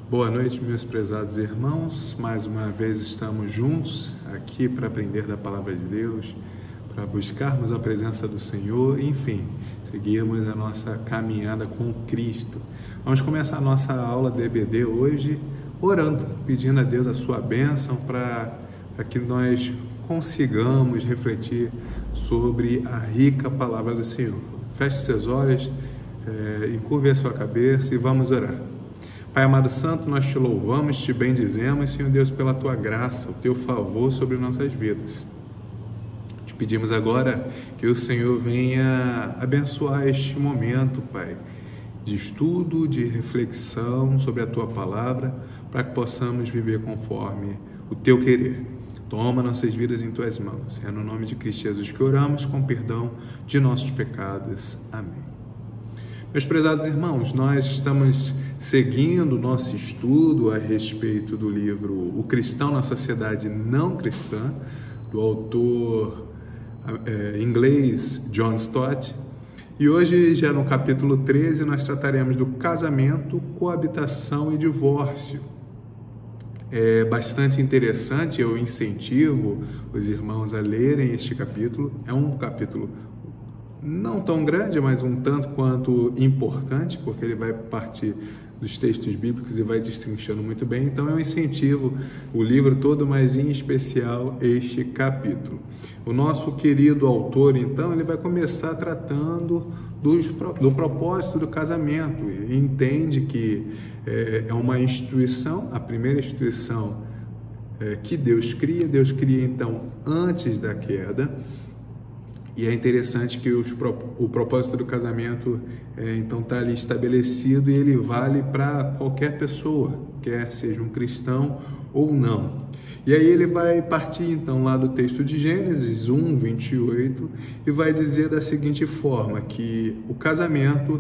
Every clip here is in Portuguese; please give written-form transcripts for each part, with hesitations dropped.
Boa noite, meus prezados irmãos. Mais uma vez estamos juntos aqui para aprender da Palavra de Deus, para buscarmos a presença do Senhor, enfim, seguirmos a nossa caminhada com Cristo. Vamos começar a nossa aula de EBD hoje orando, pedindo a Deus a sua bênção para que nós consigamos refletir sobre a rica Palavra do Senhor. Feche seus olhos, encurve a sua cabeça e vamos orar. Pai amado santo, nós te louvamos, te bendizemos, Senhor Deus, pela tua graça, o teu favor sobre nossas vidas. Te pedimos agora que o Senhor venha abençoar este momento, Pai, de estudo, de reflexão sobre a tua palavra, para que possamos viver conforme o teu querer. Toma nossas vidas em tuas mãos. É no nome de Cristo Jesus que oramos, com perdão de nossos pecados. Amém. Meus prezados irmãos, nós estamos seguindo nosso estudo a respeito do livro O Cristão na Sociedade Não Cristã, do autor inglês John Stott. E hoje, já no capítulo 13, nós trataremos do casamento, coabitação e divórcio. É bastante interessante, eu incentivo os irmãos a lerem este capítulo. É um capítulo não tão grande, mas um tanto quanto importante, porque ele vai partir dos textos bíblicos e vai destrinchando muito bem. Então eu incentivo o livro todo, mas em especial este capítulo. O nosso querido autor, então, ele vai começar tratando do propósito do casamento. Ele entende que é uma instituição, a primeira instituição que Deus cria então antes da queda. E é interessante que o propósito do casamento então está ali estabelecido e ele vale para qualquer pessoa, quer seja um cristão ou não. E aí ele vai partir então lá do texto de Gênesis 1, 28 e vai dizer da seguinte forma, que o casamento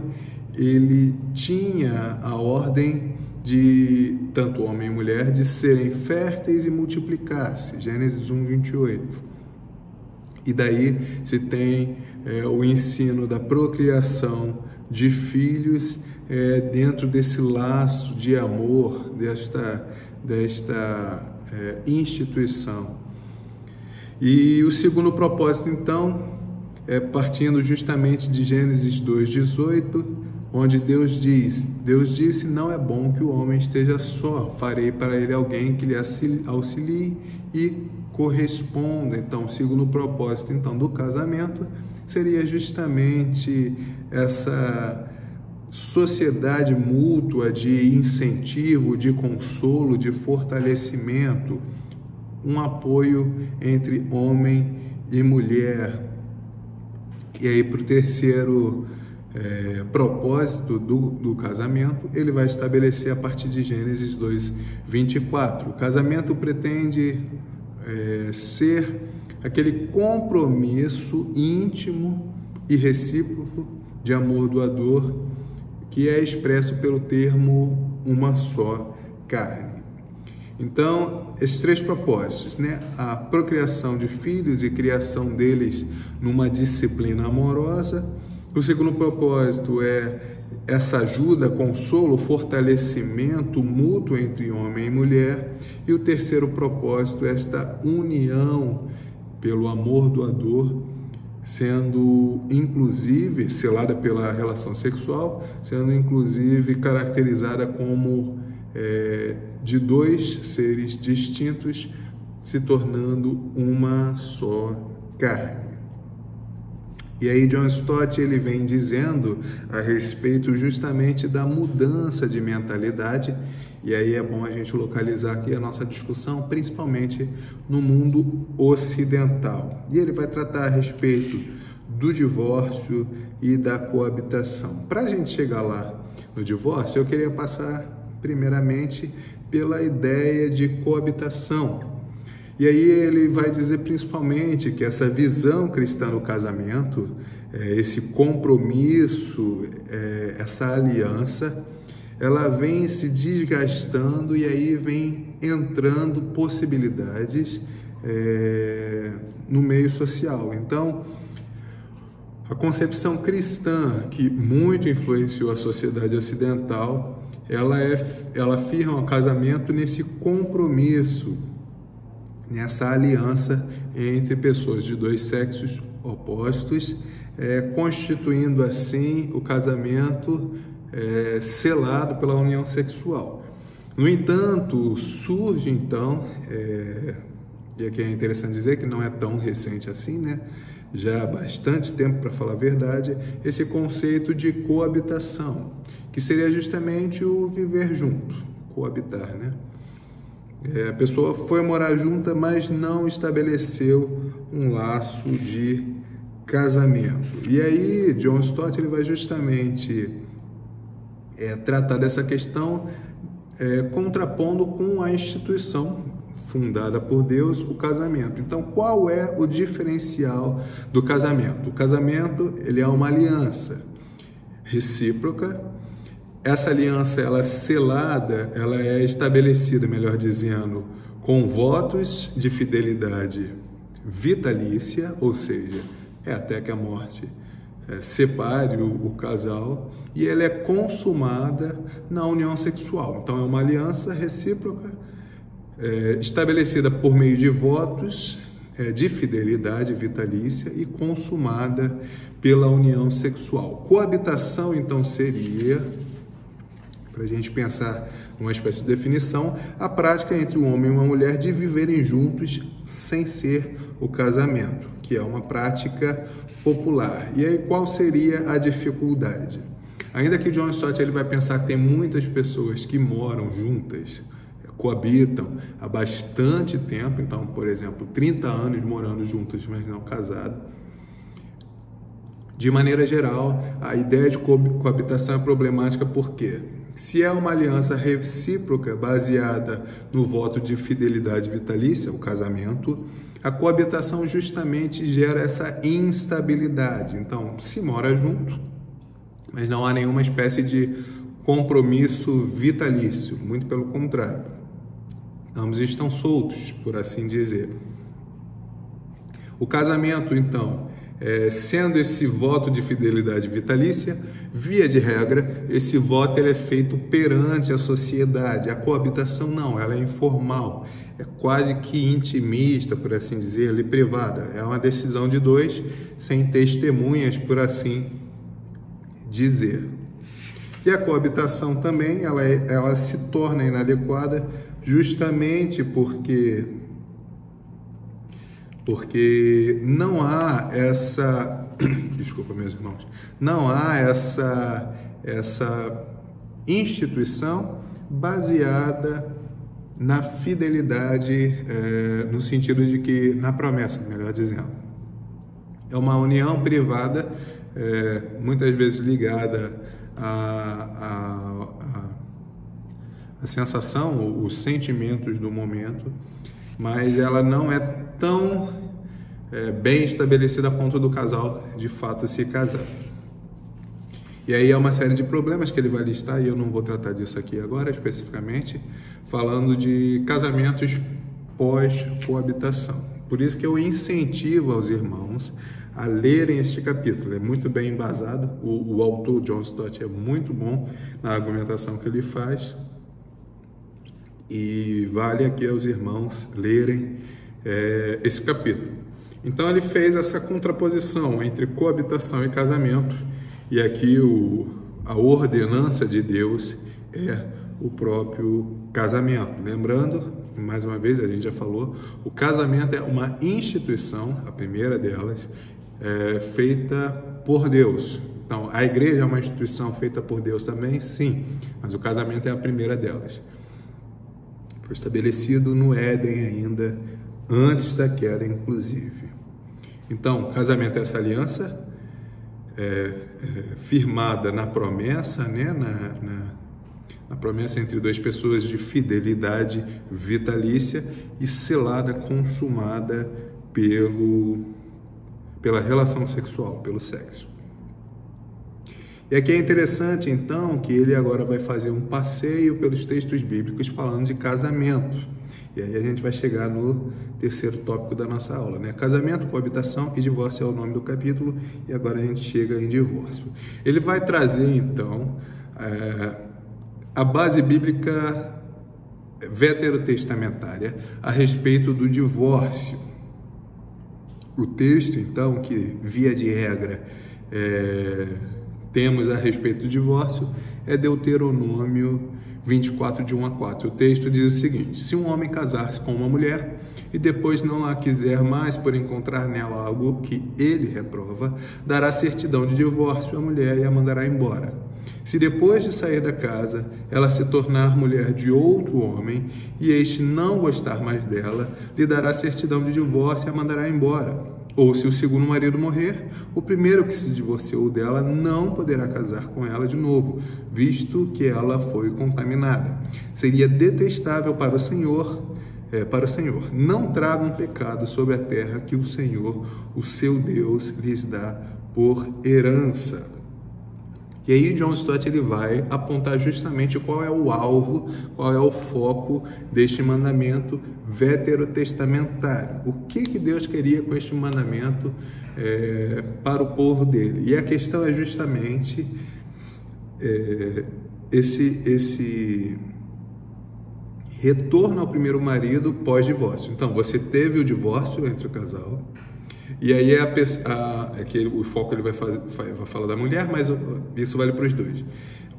ele tinha a ordem de tanto homem e mulher de serem férteis e multiplicar-se, Gênesis 1, 28. E daí se tem o ensino da procriação de filhos dentro desse laço de amor, desta instituição. E o segundo propósito, então, partindo justamente de Gênesis 2:18, onde Deus disse, não é bom que o homem esteja só, farei para ele alguém que lhe auxilie e corresponda. Então, o segundo propósito então do casamento seria justamente essa sociedade mútua de incentivo, de consolo, de fortalecimento, um apoio entre homem e mulher. E aí, para o terceiro propósito do casamento, ele vai estabelecer a partir de Gênesis 2:24. O casamento pretende ser aquele compromisso íntimo e recíproco de amor doador que é expresso pelo termo uma só carne. Então, esses três propósitos, a procriação de filhos e criação deles numa disciplina amorosa. O segundo propósito é essa ajuda, consolo, fortalecimento mútuo entre homem e mulher. E o terceiro propósito é esta união pelo amor doador, sendo inclusive selada pela relação sexual, sendo inclusive caracterizada como de dois seres distintos se tornando uma só carne. E aí John Stott ele vem dizendo a respeito justamente da mudança de mentalidade, e aí é bom a gente localizar aqui a nossa discussão, principalmente no mundo ocidental. E ele vai tratar a respeito do divórcio e da coabitação. Para a gente chegar lá no divórcio, eu queria passar primeiramente pela ideia de coabitação. E aí ele vai dizer principalmente que essa visão cristã no casamento, esse compromisso, essa aliança, ela vem se desgastando e aí vem entrando possibilidades no meio social. Então, a concepção cristã, que muito influenciou a sociedade ocidental, ela firma o casamento nesse compromisso, nessa aliança entre pessoas de dois sexos opostos, constituindo assim o casamento selado pela união sexual. No entanto, surge então, e aqui é interessante dizer que não é tão recente assim, né? Já há bastante tempo, para falar a verdade, esse conceito de coabitação, que seria justamente o viver junto, coabitar, né? A pessoa foi morar junta, mas não estabeleceu um laço de casamento. E aí, John Stott ele vai justamente tratar dessa questão contrapondo com a instituição fundada por Deus, o casamento. Então, qual é o diferencial do casamento? O casamento ele é uma aliança recíproca. Essa aliança, ela é selada, ela é estabelecida, melhor dizendo, com votos de fidelidade vitalícia, ou seja, até que a morte separe o casal, e ela é consumada na união sexual. Então, é uma aliança recíproca estabelecida por meio de votos de fidelidade vitalícia e consumada pela união sexual. Coabitação, então, seria, para a gente pensar numa espécie de definição, a prática entre um homem e uma mulher de viverem juntos sem ser o casamento, que é uma prática popular. E aí, qual seria a dificuldade? Ainda que John Stott ele vai pensar que tem muitas pessoas que moram juntas, coabitam há bastante tempo, então, por exemplo, 30 anos morando juntas, mas não casados. De maneira geral, a ideia de coabitação é problemática porque, se é uma aliança recíproca baseada no voto de fidelidade vitalícia, o casamento, a coabitação justamente gera essa instabilidade. Então, se mora junto, mas não há nenhuma espécie de compromisso vitalício, muito pelo contrário. Ambos estão soltos, por assim dizer. O casamento, então, sendo esse voto de fidelidade vitalícia, via de regra, esse voto ele é feito perante a sociedade. A coabitação não, ela é informal, é quase que intimista, por assim dizer, e privada. É uma decisão de dois, sem testemunhas, por assim dizer. E a coabitação também, ela se torna inadequada justamente porque não há essa, desculpa meus irmãos, não há essa instituição baseada na fidelidade, no sentido de que, na promessa, melhor dizendo. É uma união privada, muitas vezes ligada à sensação, os sentimentos do momento, mas ela não é tão bem estabelecida a ponto do casal de fato se casar. E aí é uma série de problemas que ele vai listar, e eu não vou tratar disso aqui agora especificamente, falando de casamentos pós-coabitação. Por isso que eu incentivo aos irmãos a lerem este capítulo, é muito bem embasado, o autor John Stott é muito bom na argumentação que ele faz, e vale aqui aos irmãos lerem esse capítulo. Então ele fez essa contraposição entre coabitação e casamento, e aqui a ordenança de Deus é o próprio casamento. Lembrando, mais uma vez, a gente já falou, o casamento é uma instituição, a primeira delas, feita por Deus. Então, a igreja é uma instituição feita por Deus também, sim, mas o casamento é a primeira delas. Foi estabelecido no Éden ainda, antes da queda, inclusive. Então, casamento é essa aliança firmada na promessa, né? Na promessa entre duas pessoas de fidelidade vitalícia e selada, consumada pela relação sexual, pelo sexo. E aqui é interessante, então, que ele agora vai fazer um passeio pelos textos bíblicos falando de casamento. E aí a gente vai chegar no terceiro tópico da nossa aula, né? Casamento, coabitação e divórcio é o nome do capítulo, e agora a gente chega em divórcio. Ele vai trazer, então, a base bíblica veterotestamentária a respeito do divórcio. O texto, então, que via de regra temos a respeito do divórcio é Deuteronômio 24, de 1 a 4. O texto diz o seguinte: se um homem casar-se com uma mulher e depois não a quiser mais por encontrar nela algo que ele reprova, dará certidão de divórcio à mulher e a mandará embora. Se depois de sair da casa ela se tornar mulher de outro homem e este não gostar mais dela, lhe dará certidão de divórcio e a mandará embora. Ou se o segundo marido morrer, o primeiro que se divorciou dela não poderá casar com ela de novo, visto que ela foi contaminada. Seria detestável para o Senhor. Não tragam pecado sobre a terra que o Senhor, o seu Deus, lhes dá por herança. E aí John Stott ele vai apontar justamente qual é o alvo, qual é o foco deste mandamento veterotestamentário. O que Deus queria com este mandamento para o povo dele? E a questão é justamente esse retorno ao primeiro marido pós-divórcio. Então, você teve o divórcio entre o casal, e aí o foco ele vai falar da mulher, mas isso vale para os dois.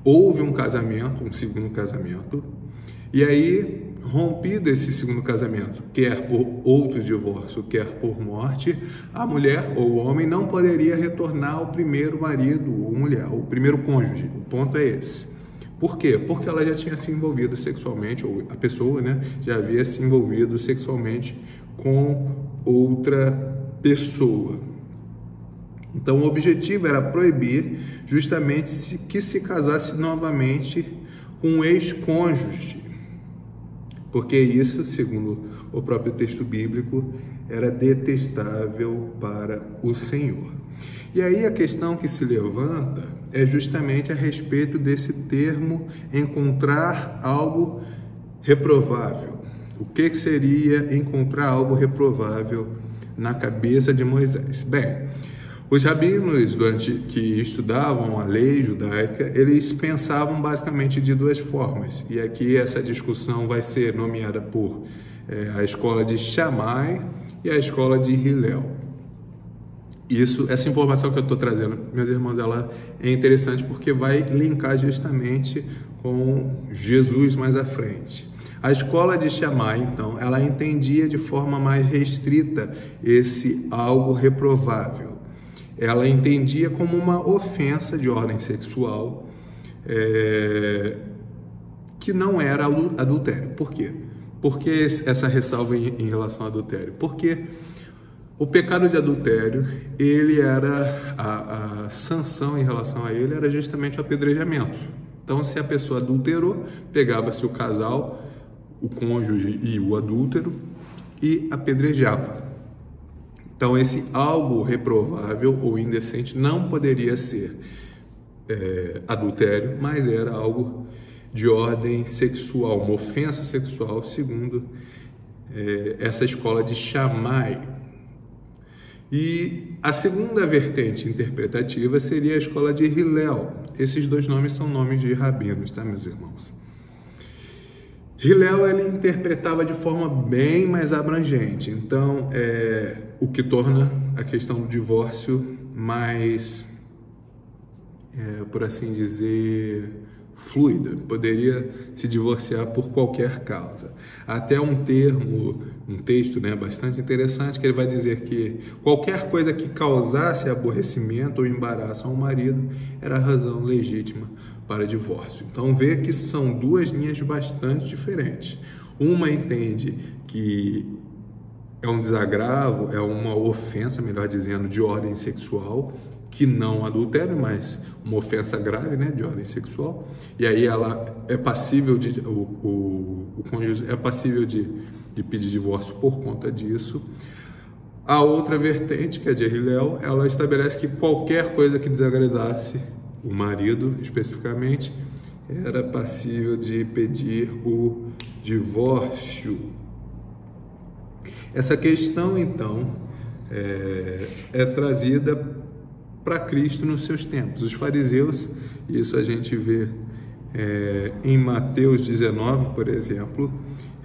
Houve um casamento, um segundo casamento, e aí, rompido esse segundo casamento, quer por outro divórcio, quer por morte, a mulher ou o homem não poderia retornar ao primeiro marido ou mulher, o primeiro cônjuge. O ponto é esse. Por quê? Porque ela já tinha se envolvido sexualmente, ou a pessoa, né, já havia se envolvido sexualmente com outra pessoa. Então, o objetivo era proibir justamente que se casasse novamente com um ex-cônjuge, porque isso, segundo o próprio texto bíblico, era detestável para o Senhor. E aí a questão que se levanta é justamente a respeito desse termo encontrar algo reprovável. O que seria encontrar algo reprovável na cabeça de Moisés? Bem, os rabinos que estudavam a lei judaica, eles pensavam basicamente de duas formas. E aqui essa discussão vai ser nomeada por a escola de Shammai e a escola de Hillel. Essa informação que eu estou trazendo, meus irmãos, ela é interessante porque vai linkar justamente com Jesus mais à frente. A escola de Shammai, então, ela entendia de forma mais restrita esse algo reprovável. Ela entendia como uma ofensa de ordem sexual que não era adultério. Por quê? Por que essa ressalva em relação ao adultério? Porque o pecado de adultério, ele era a sanção em relação a ele era justamente o apedrejamento. Então, se a pessoa adulterou, pegava-se o casal, o cônjuge e o adúltero e apedrejava. Então, esse algo reprovável ou indecente não poderia ser adultério, mas era algo de ordem sexual, uma ofensa sexual, segundo essa escola de Shammai. E a segunda vertente interpretativa seria a escola de Hillel. Esses dois nomes são nomes de rabinos, tá, meus irmãos? Hillel, ele interpretava de forma bem mais abrangente. Então, o que torna a questão do divórcio mais, por assim dizer, fluida. Poderia se divorciar por qualquer causa. Até um texto, né, bastante interessante, que ele vai dizer que qualquer coisa que causasse aborrecimento ou embaraço ao marido era razão legítima para divórcio. Então, vê que são duas linhas bastante diferentes. Uma entende que é um desagravo, é uma ofensa, melhor dizendo, de ordem sexual, que não adultério, mas uma ofensa grave, né, de ordem sexual, e aí ela é passível o cônjuge é passível de pedir divórcio por conta disso. A outra vertente, que é de Hillel, ela estabelece que qualquer coisa que desagradasse o marido, especificamente, era passível de pedir o divórcio. Essa questão, então, é trazida para Cristo nos seus tempos. Os fariseus, isso a gente vê em Mateus 19, por exemplo,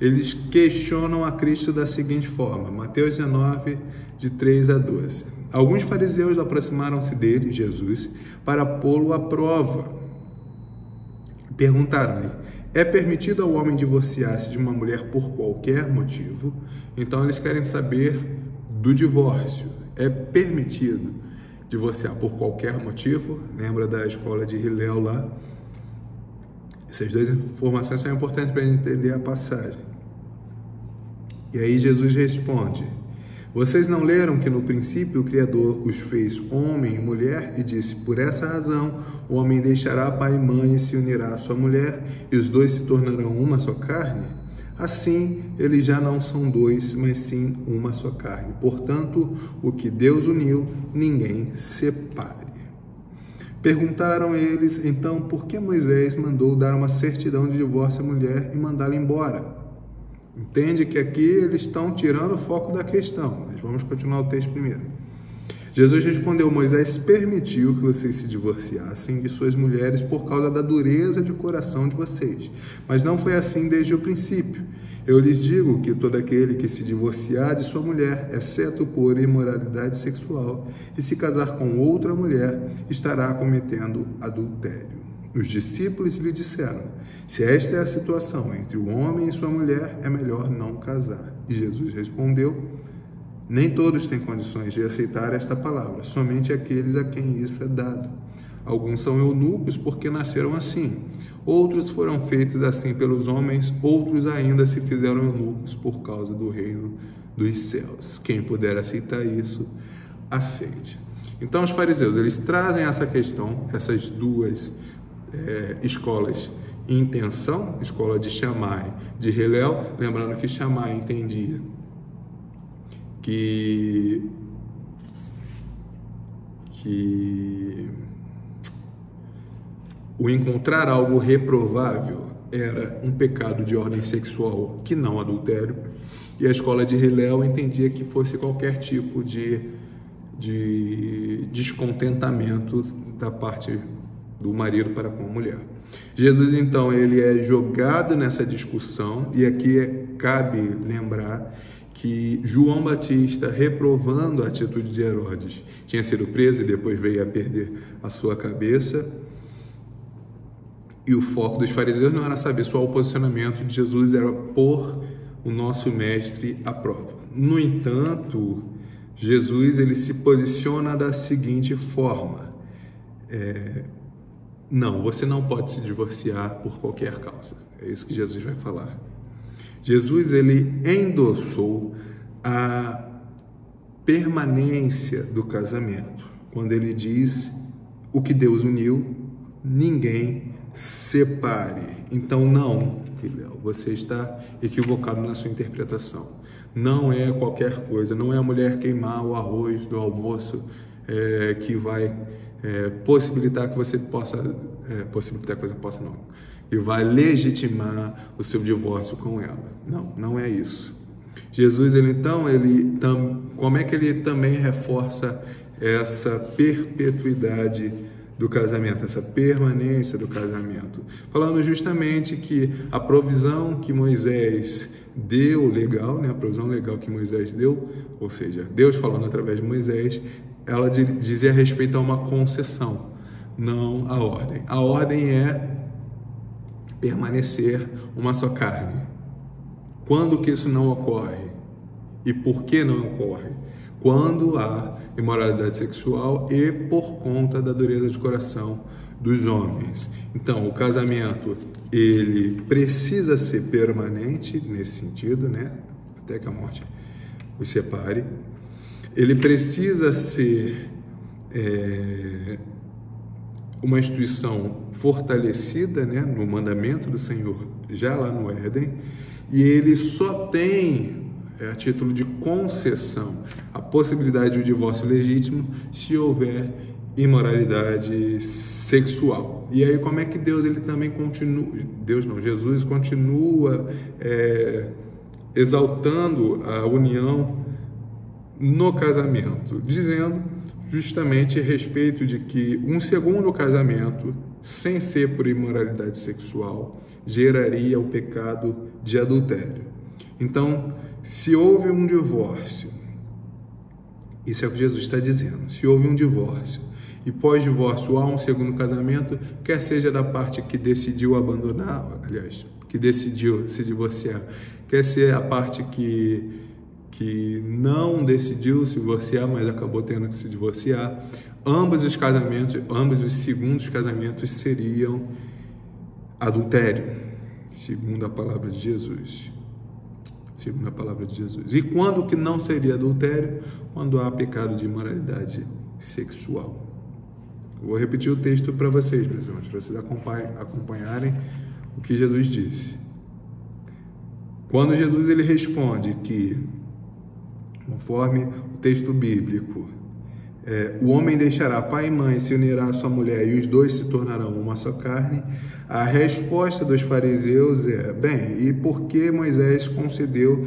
eles questionam a Cristo da seguinte forma, Mateus 19, de 3 a 12. Alguns fariseus aproximaram-se dele, Jesus, para pô-lo à prova. Perguntaram-lhe, é permitido ao homem divorciar-se de uma mulher por qualquer motivo? Então eles querem saber do divórcio. É permitido divorciar por qualquer motivo? Lembra da escola de Hillel lá? Essas duas informações são importantes para a gente entender a passagem. E aí Jesus responde, vocês não leram que no princípio o Criador os fez homem e mulher e disse, por essa razão o homem deixará pai e mãe e se unirá à sua mulher e os dois se tornarão uma só carne? Assim, eles já não são dois, mas sim uma só carne. Portanto, o que Deus uniu, ninguém separe. Perguntaram eles, então, por que Moisés mandou dar uma certidão de divórcio à mulher e mandá-la embora? Entende que aqui eles estão tirando o foco da questão. Mas vamos continuar o texto primeiro. Jesus respondeu, Moisés permitiu que vocês se divorciassem de suas mulheres por causa da dureza de coração de vocês. Mas não foi assim desde o princípio. Eu lhes digo que todo aquele que se divorciar de sua mulher, exceto por imoralidade sexual, e se casar com outra mulher, estará cometendo adultério. Os discípulos lhe disseram, se esta é a situação entre o homem e sua mulher, é melhor não casar. E Jesus respondeu, nem todos têm condições de aceitar esta palavra, somente aqueles a quem isso é dado. Alguns são eunucos porque nasceram assim, outros foram feitos assim pelos homens, outros ainda se fizeram eunucos por causa do reino dos céus. Quem puder aceitar isso, aceite. Então os fariseus, eles trazem essa questão, essas duas escolas em tensão, escola de Shammai, de Hillel, lembrando que Shammai entendia que o encontrar algo reprovável era um pecado de ordem sexual que não adultério, e a escola de Hillel entendia que fosse qualquer tipo de descontentamento da parte do marido para com a mulher. Jesus, então, ele é jogado nessa discussão, e aqui cabe lembrar que João Batista, reprovando a atitude de Herodes, tinha sido preso e depois veio a perder a sua cabeça, e o foco dos fariseus não era saber só o posicionamento de Jesus, era pôr o nosso mestre à prova. No entanto, Jesus ele se posiciona da seguinte forma, não, você não pode se divorciar por qualquer causa. É isso que Jesus vai falar. Jesus, ele endossou a permanência do casamento. Quando ele diz, o que Deus uniu, ninguém separe. Então, não, Hillel, você está equivocado na sua interpretação. Não é qualquer coisa, não é a mulher queimar o arroz do almoço que vai possibilitar que você possa, e vai legitimar o seu divórcio com ela. Não, não é isso. Jesus, como é que ele também reforça essa perpetuidade do casamento, essa permanência do casamento? Falando justamente que a provisão que Moisés deu, legal, né? A provisão legal que Moisés deu, ou seja, Deus falando através de Moisés, ela dizia respeito a uma concessão, não a ordem. A ordem é permanecer uma só carne. Quando que isso não ocorre? E por que não ocorre? Quando há imoralidade sexual e por conta da dureza de coração dos homens. Então, o casamento, ele precisa ser permanente nesse sentido, né? Até que a morte os separe. Ele precisa ser uma instituição fortalecida, né, no mandamento do Senhor, já lá no Éden, e ele só tem, a título de concessão, a possibilidade de um divórcio legítimo se houver imoralidade sexual. E aí como é que Deus ele também continua, Jesus continua exaltando a união no casamento, dizendo justamente a respeito de que um segundo casamento sem ser por imoralidade sexual, geraria o pecado de adultério. Então, se houve um divórcio, isso é o que Jesus está dizendo, se houve um divórcio e pós-divórcio há um segundo casamento, quer seja da parte que decidiu abandonar, aliás, que decidiu se divorciar, quer ser a parte que não decidiu se divorciar, mas acabou tendo que se divorciar, ambos os segundos casamentos seriam adultério, segundo a palavra de Jesus. Segundo a palavra de Jesus. E quando que não seria adultério? Quando há pecado de imoralidade sexual. Vou repetir o texto para vocês, meus irmãos, para vocês acompanharem o que Jesus disse. Quando Jesus ele responde que, conforme o texto bíblico, o homem deixará pai e mãe, se unirá à sua mulher e os dois se tornarão uma só carne, a resposta dos fariseus é, bem, e por que Moisés concedeu?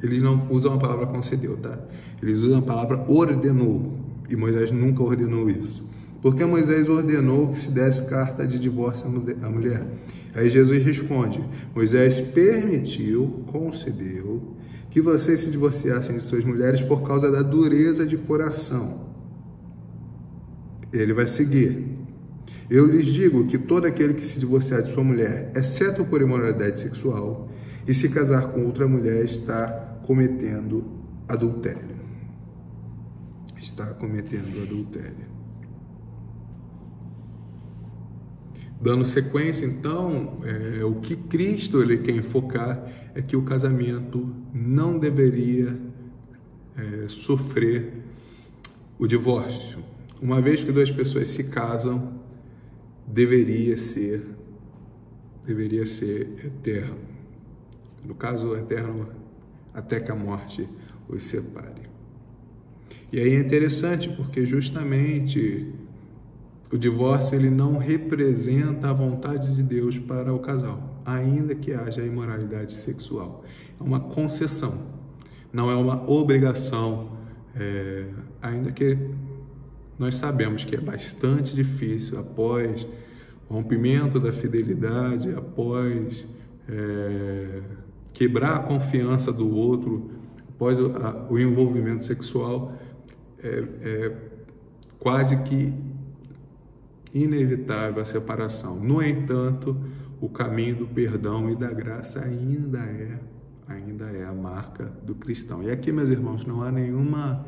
Eles não usam a palavra concedeu, tá? Eles usam a palavra ordenou, e Moisés nunca ordenou isso. Porque Moisés ordenou que se desse carta de divórcio à mulher. Aí Jesus responde, Moisés permitiu, concedeu, que vocês se divorciassem de suas mulheres por causa da dureza de coração. Ele vai seguir. Eu lhes digo que todo aquele que se divorciar de sua mulher, exceto por imoralidade sexual, e se casar com outra mulher, está cometendo adultério. Está cometendo adultério. Dando sequência, então, o que Cristo ele quer enfocar é que o casamento não deveria sofrer o divórcio. Uma vez que duas pessoas se casam, deveria ser eterno. No caso, eterno até que a morte os separe. E aí é interessante porque justamente o divórcio ele não representa a vontade de Deus para o casal, ainda que haja imoralidade sexual. É uma concessão, não é uma obrigação, ainda que nós sabemos que é bastante difícil após o rompimento da fidelidade, após quebrar a confiança do outro, após o envolvimento sexual, quase que inevitável a separação. No entanto, o caminho do perdão e da graça ainda é a marca do cristão. E aqui, meus irmãos, não há nenhuma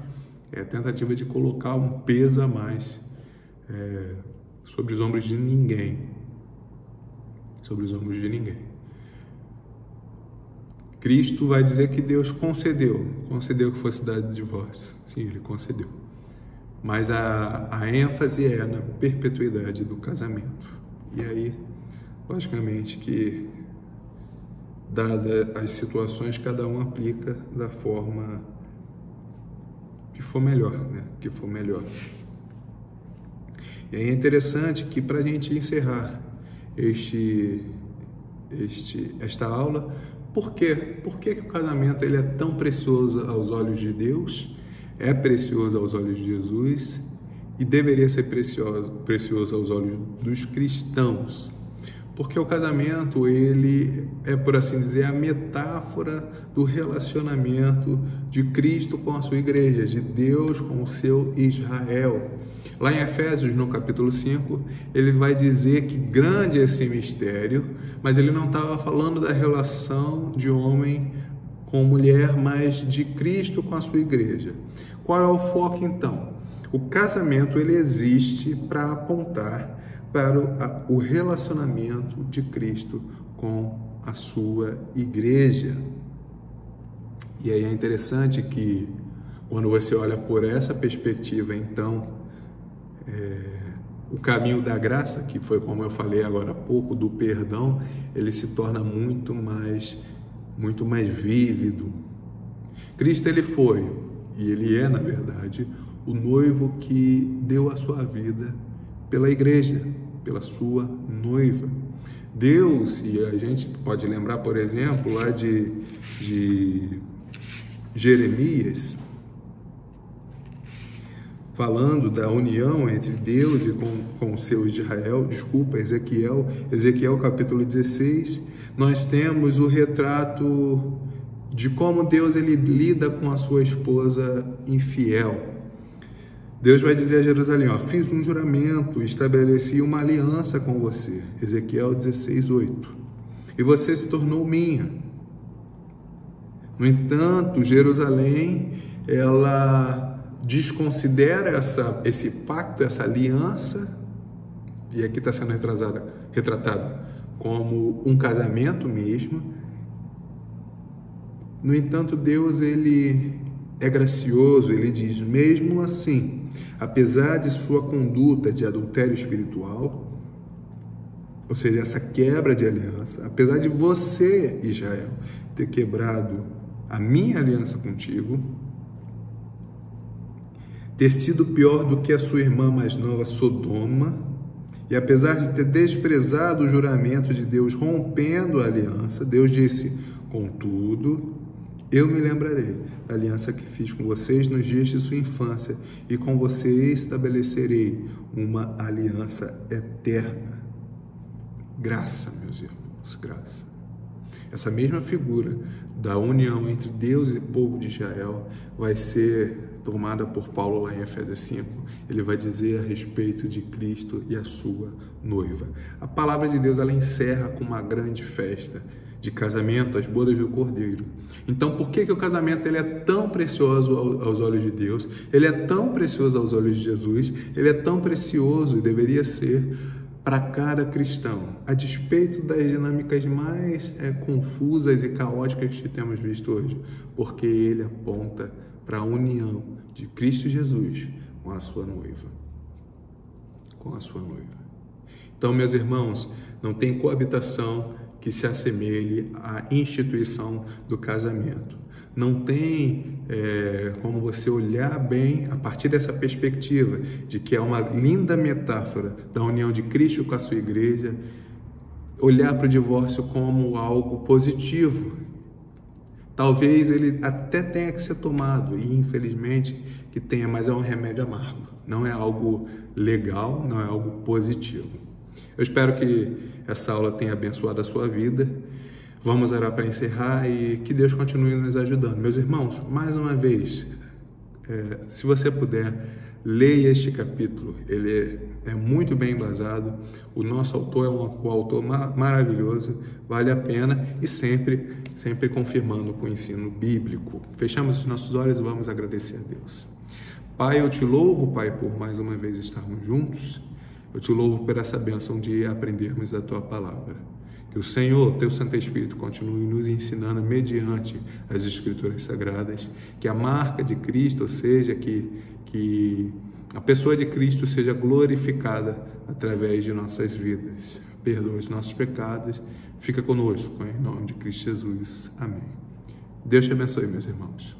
tentativa de colocar um peso a mais sobre os ombros de ninguém. Sobre os ombros de ninguém. Cristo vai dizer que Deus concedeu que fosse dado divórcio. Sim, Ele concedeu. Mas a ênfase é na perpetuidade do casamento. E aí, logicamente que, dadas as situações, cada um aplica da forma que for melhor, né? Que for melhor. E é interessante que, para a gente encerrar esta aula, por quê? Por que o casamento ele é tão precioso aos olhos de Deus? É precioso aos olhos de Jesus e deveria ser precioso aos olhos dos cristãos. Porque o casamento, ele é, por assim dizer, a metáfora do relacionamento de Cristo com a sua igreja, de Deus com o seu Israel. Lá em Efésios, no capítulo 5, ele vai dizer que grande é esse mistério, mas ele não estava falando da relação de homem com mulher, mas de Cristo com a sua igreja. Qual é o foco, então? O casamento, ele existe para apontar para o relacionamento de Cristo com a sua igreja. E aí é interessante que, quando você olha por essa perspectiva, então, o caminho da graça, que foi como eu falei agora há pouco, do perdão, ele se torna muito mais vívido. Cristo, ele foi, e ele é, na verdade, o noivo que deu a sua vida pela igreja, pela sua noiva. Deus, e a gente pode lembrar, por exemplo, lá de Jeremias, falando da união entre Deus e com o seu Israel, Ezequiel capítulo 16, nós temos o retrato de como Deus ele lida com a sua esposa infiel. Deus vai dizer a Jerusalém, fiz um juramento, estabeleci uma aliança com você, Ezequiel 16:8, e você se tornou minha. No entanto, Jerusalém, ela desconsidera esse pacto, essa aliança, e aqui está sendo retratada como um casamento mesmo. No entanto, Deus ele é gracioso, ele diz, mesmo assim, apesar de sua conduta de adultério espiritual, ou seja, essa quebra de aliança, apesar de você, Israel, ter quebrado a minha aliança contigo, ter sido pior do que a sua irmã mais nova, Sodoma, e apesar de ter desprezado o juramento de Deus, rompendo a aliança, Deus disse, contudo, eu me lembrarei da aliança que fiz com vocês nos dias de sua infância, e com vocês estabelecerei uma aliança eterna. Graça, meus irmãos, graça. Essa mesma figura da união entre Deus e o povo de Israel vai ser tomada por Paulo lá em Efésios 5. Ele vai dizer a respeito de Cristo e a sua noiva. A palavra de Deus ela encerra com uma grande festa de casamento, as bodas do Cordeiro. Então, por que o casamento ele é tão precioso aos olhos de Deus? Ele é tão precioso aos olhos de Jesus? Ele é tão precioso e deveria ser para cada cristão, a despeito das dinâmicas mais confusas e caóticas que temos visto hoje, porque ele aponta para a união de Cristo Jesus com a sua noiva. Com a sua noiva. Então, meus irmãos, não tem coabitação que se assemelhe à instituição do casamento. Não tem como você olhar bem a partir dessa perspectiva de que é uma linda metáfora da união de Cristo com a sua igreja, olhar para o divórcio como algo positivo. Talvez ele até tenha que ser tomado, e infelizmente que tenha, mas é um remédio amargo. Não é algo legal, não é algo positivo. Eu espero que essa aula tenha abençoado a sua vida. Vamos orar para encerrar e que Deus continue nos ajudando. Meus irmãos, mais uma vez, se você puder, leia este capítulo. Ele é muito bem embasado. O nosso autor é um autor maravilhoso, vale a pena e sempre confirmando com o ensino bíblico. Fechamos os nossos olhos e vamos agradecer a Deus. Pai, eu te louvo, Pai, por mais uma vez estarmos juntos. Eu te louvo por essa bênção de aprendermos a Tua palavra. Que o Senhor, Teu Santo Espírito, continue nos ensinando mediante as Escrituras Sagradas, que a marca de Cristo, ou seja, que a pessoa de Cristo seja glorificada através de nossas vidas. Perdoa os nossos pecados, fica conosco, em nome de Cristo Jesus. Amém. Deus te abençoe, meus irmãos.